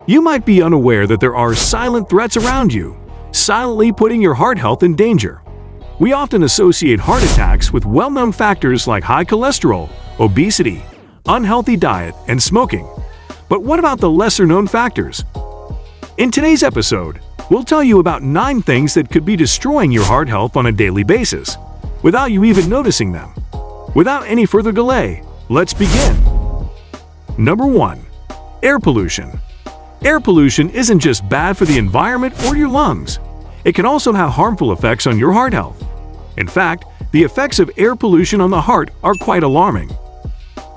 You might be unaware that there are silent threats around you, silently putting your heart health in danger. We often associate heart attacks with well-known factors like high cholesterol, obesity, unhealthy diet, and smoking. But what about the lesser-known factors? In today's episode, we'll tell you about 9 things that could be destroying your heart health on a daily basis, without you even noticing them. Without any further delay, let's begin. Number 1. Air pollution. Air pollution isn't just bad for the environment or your lungs. It can also have harmful effects on your heart health. In fact, the effects of air pollution on the heart are quite alarming.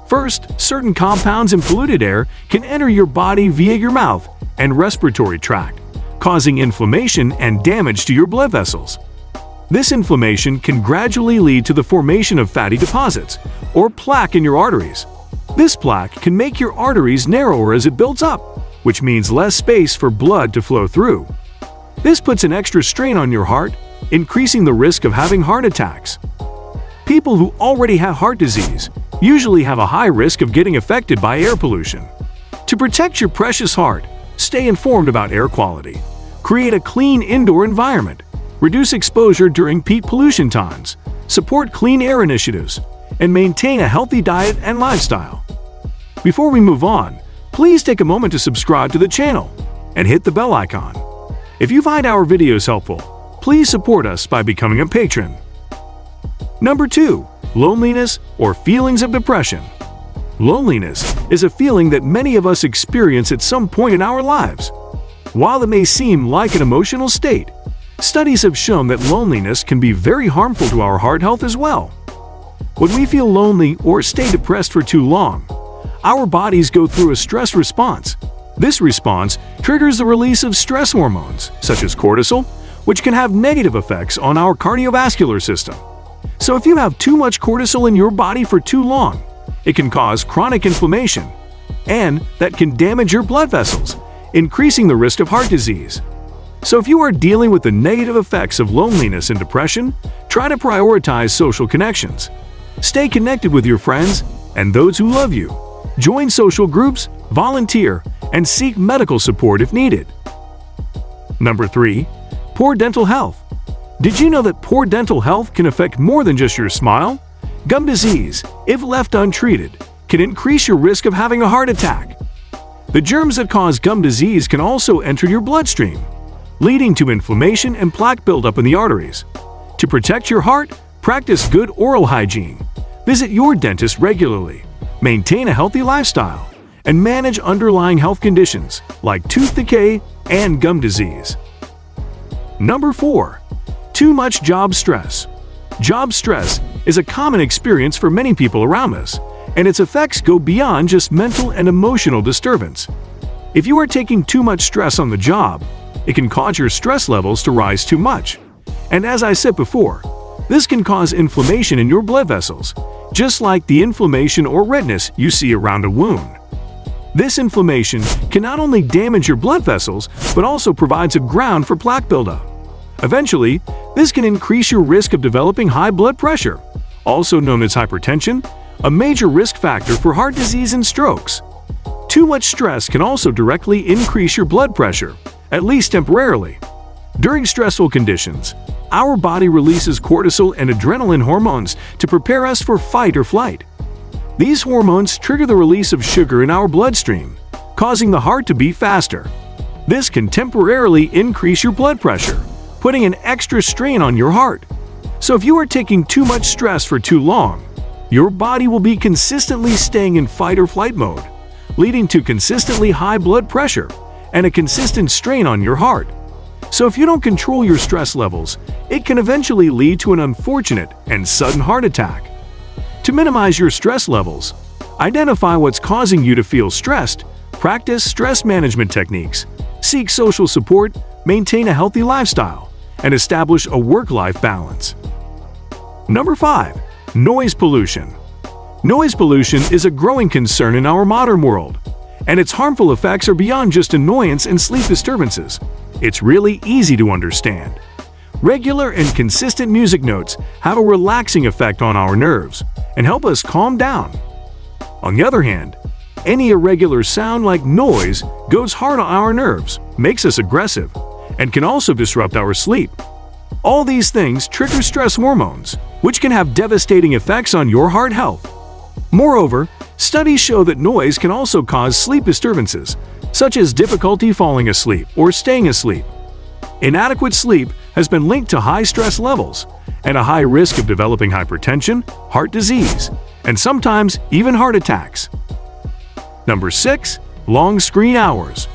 First, certain compounds in polluted air can enter your body via your mouth and respiratory tract, causing inflammation and damage to your blood vessels. This inflammation can gradually lead to the formation of fatty deposits or plaque in your arteries. This plaque can make your arteries narrower as it builds up, which means less space for blood to flow through. This puts an extra strain on your heart, increasing the risk of having heart attacks. People who already have heart disease usually have a high risk of getting affected by air pollution. To protect your precious heart, stay informed about air quality. Create a clean indoor environment. Reduce exposure during peak pollution times. Support clean air initiatives. And maintain a healthy diet and lifestyle. Before we move on, please take a moment to subscribe to the channel and hit the bell icon. If you find our videos helpful, please support us by becoming a patron. Number 2. Loneliness or feelings of depression. Loneliness is a feeling that many of us experience at some point in our lives. While it may seem like an emotional state, studies have shown that loneliness can be very harmful to our heart health as well. When we feel lonely or stay depressed for too long, our bodies go through a stress response. This response triggers the release of stress hormones, such as cortisol, which can have negative effects on our cardiovascular system. So if you have too much cortisol in your body for too long, it can cause chronic inflammation, and that can damage your blood vessels, increasing the risk of heart disease. So if you are dealing with the negative effects of loneliness and depression, try to prioritize social connections. Stay connected with your friends and those who love you. Join social groups, volunteer, and seek medical support if needed. Number 3. Poor dental health. Did you know that poor dental health can affect more than just your smile? Gum disease, if left untreated, can increase your risk of having a heart attack. The germs that cause gum disease can also enter your bloodstream, leading to inflammation and plaque buildup in the arteries. To protect your heart, practice good oral hygiene. Visit your dentist regularly. Maintain a healthy lifestyle and manage underlying health conditions like tooth decay and gum disease. Number 4. Too much job stress. Job stress is a common experience for many people around us, and its effects go beyond just mental and emotional disturbance. If you are taking too much stress on the job, it can cause your stress levels to rise too much. And as I said before, this can cause inflammation in your blood vessels, just like the inflammation or redness you see around a wound. This inflammation can not only damage your blood vessels, but also provides a ground for plaque buildup. Eventually, this can increase your risk of developing high blood pressure, also known as hypertension, a major risk factor for heart disease and strokes. Too much stress can also directly increase your blood pressure, at least temporarily. During stressful conditions, our body releases cortisol and adrenaline hormones to prepare us for fight or flight. These hormones trigger the release of sugar in our bloodstream, causing the heart to beat faster. This can temporarily increase your blood pressure, putting an extra strain on your heart. So if you are taking too much stress for too long, your body will be consistently staying in fight or flight mode, leading to consistently high blood pressure and a consistent strain on your heart. So if you don't control your stress levels, it can eventually lead to an unfortunate and sudden heart attack. To minimize your stress levels, identify what's causing you to feel stressed, practice stress management techniques, seek social support, maintain a healthy lifestyle, and establish a work-life balance. Number 5. Noise pollution. Noise pollution is a growing concern in our modern world, and its harmful effects are beyond just annoyance and sleep disturbances. It's really easy to understand. Regular and consistent music notes have a relaxing effect on our nerves and help us calm down. On the other hand, Any irregular sound like noise goes hard on our nerves, makes us aggressive, and can also disrupt our sleep. All these things trigger stress hormones, which can have devastating effects on your heart health. Moreover, studies show that noise can also cause sleep disturbances, such as difficulty falling asleep or staying asleep. Inadequate sleep has been linked to high stress levels and a high risk of developing hypertension, heart disease, and sometimes even heart attacks. Number 6. Long screen hours.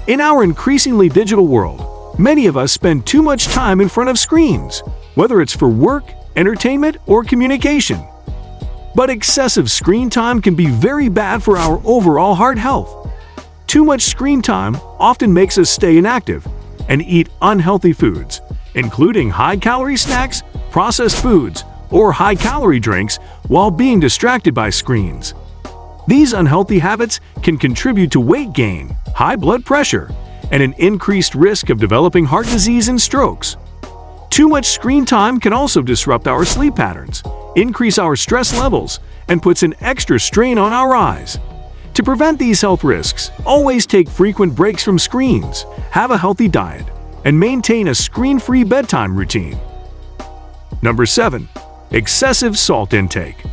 In our increasingly digital world, many of us spend too much time in front of screens, whether it's for work, entertainment, or communication. But excessive screen time can be very bad for our overall heart health. Too much screen time often makes us stay inactive and eat unhealthy foods, including high-calorie snacks, processed foods, or high-calorie drinks while being distracted by screens. These unhealthy habits can contribute to weight gain, high blood pressure, and an increased risk of developing heart disease and strokes. Too much screen time can also disrupt our sleep patterns, increase our stress levels, and puts an extra strain on our eyes. To prevent these health risks, always take frequent breaks from screens, have a healthy diet, and maintain a screen-free bedtime routine. Number 7. Excessive salt intake.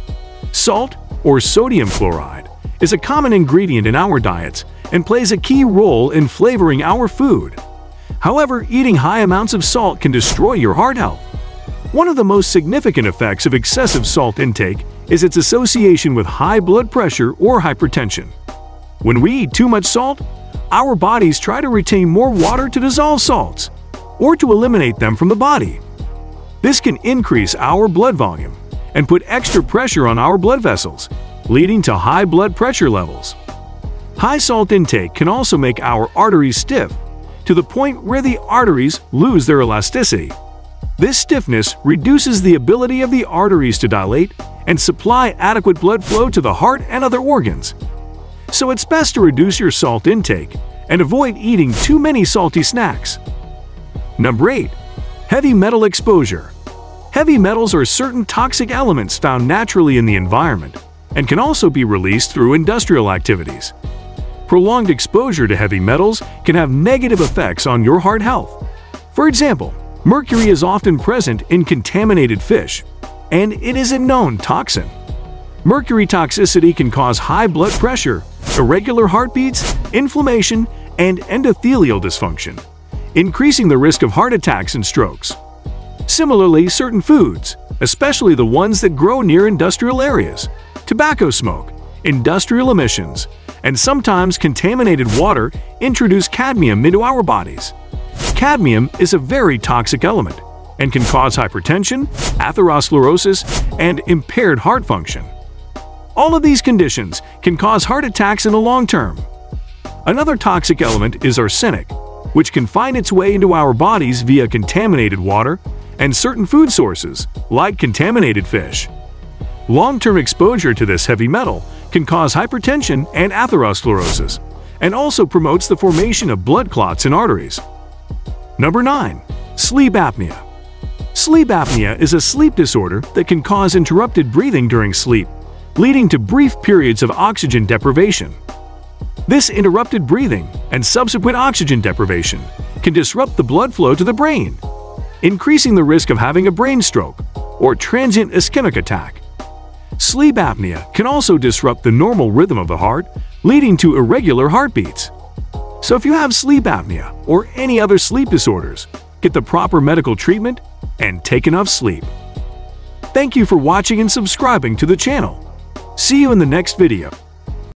Salt, or sodium chloride, is a common ingredient in our diets and plays a key role in flavoring our food. However, eating high amounts of salt can destroy your heart health. One of the most significant effects of excessive salt intake is its association with high blood pressure or hypertension. When we eat too much salt, our bodies try to retain more water to dissolve salts or to eliminate them from the body. This can increase our blood volume and put extra pressure on our blood vessels, leading to high blood pressure levels. High salt intake can also make our arteries stiff, to the point where the arteries lose their elasticity. This stiffness reduces the ability of the arteries to dilate and supply adequate blood flow to the heart and other organs. So it's best to reduce your salt intake and avoid eating too many salty snacks. Number 8. Heavy metal exposure. Heavy metals are certain toxic elements found naturally in the environment and can also be released through industrial activities. Prolonged exposure to heavy metals can have negative effects on your heart health. For example, mercury is often present in contaminated fish, and it is a known toxin. Mercury toxicity can cause high blood pressure, irregular heartbeats, inflammation, and endothelial dysfunction, increasing the risk of heart attacks and strokes. Similarly, certain foods, especially the ones that grow near industrial areas, tobacco smoke, industrial emissions, and sometimes contaminated water introduce cadmium into our bodies. Cadmium is a very toxic element and can cause hypertension, atherosclerosis, and impaired heart function. All of these conditions can cause heart attacks in the long term. Another toxic element is arsenic, which can find its way into our bodies via contaminated water and certain food sources, like contaminated fish. Long-term exposure to this heavy metal can cause hypertension and atherosclerosis, and also promotes the formation of blood clots in arteries. Number 9. Sleep apnea. Sleep apnea is a sleep disorder that can cause interrupted breathing during sleep, leading to brief periods of oxygen deprivation. This interrupted breathing and subsequent oxygen deprivation can disrupt the blood flow to the brain, increasing the risk of having a brain stroke or transient ischemic attack. Sleep apnea can also disrupt the normal rhythm of the heart, leading to irregular heartbeats. So if you have sleep apnea or any other sleep disorders, get the proper medical treatment and take enough sleep. Thank you for watching and subscribing to the channel. See you in the next video.